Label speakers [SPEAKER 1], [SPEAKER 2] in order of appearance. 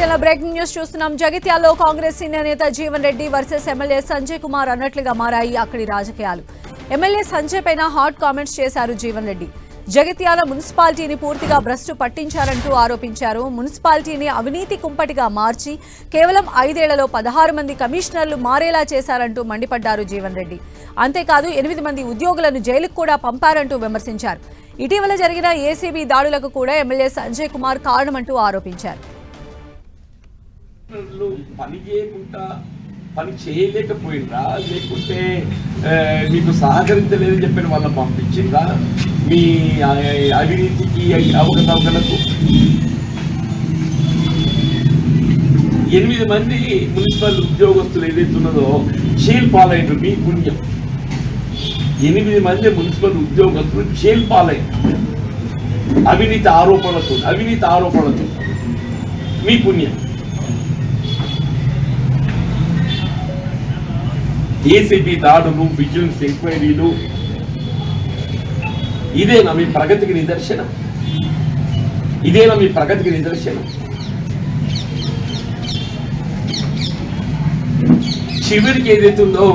[SPEAKER 1] బులెటిన్లో breaking news చూస్తున్నాం. జగిత్యాలలో కాంగ్రెస్ సీనియర్ నేత జీవన్ రెడ్డి వర్సెస్ ఎమ్మెల్యే సంజయ్ కుమార్ అన్నట్లుగా మారాయి అక్కడి రాజకీయాలు. ఎమ్మెల్యే సంజయ్ పైన హాట్ కామెంట్స్ చేశారు జీవన్ రెడ్డి. జగిత్యాల మున్సిపాలిటీని పూర్తిగా భ్రష్టు పట్టించారంటూ ఆరోపించారు. మున్సిపాలిటీని అవినీతి కుంపటిగా మార్చి కేవలం 5 ఏళ్లలో 16 మంది కమిషనర్లు మారేలా చేశారంటూ మండిపడ్డారు జీవన్ రెడ్డి. అంతేకాదు 8 మంది ఉద్యోగులను జైలుకు కూడా పంపారంటూ విమర్శించారు. ఇటీవల జరిగిన ఏసీబీ దాడులకు కూడా ఎమ్మెల్యే సంజయ్ కుమార్ కారణమంటూ ఆరోపించారు.
[SPEAKER 2] పని చేయలేకపోయిందా, లేకుంటే మీకు సహకరించలేదని చెప్పిన వాళ్ళని పంపించిందా మీ అవినీతికి అవకతవకలకు? 8 మంది మున్సిపల్ ఉద్యోగస్తులు ఏదైతే ఉన్నదో జైలు పాలైనరు. మీ పుణ్యం. 8 మంది మున్సిపల్ ఉద్యోగస్తులు జైలు పాలైనరు అవినీతి ఆరోపణలతో. మీ పుణ్యం. ఏసీబీ దాడులు, విజిలెన్స్ ఎంక్వైరీలు, ఇదేనా మీ ప్రగతికి నిదర్శనం? చివరికి ఏదైతుందో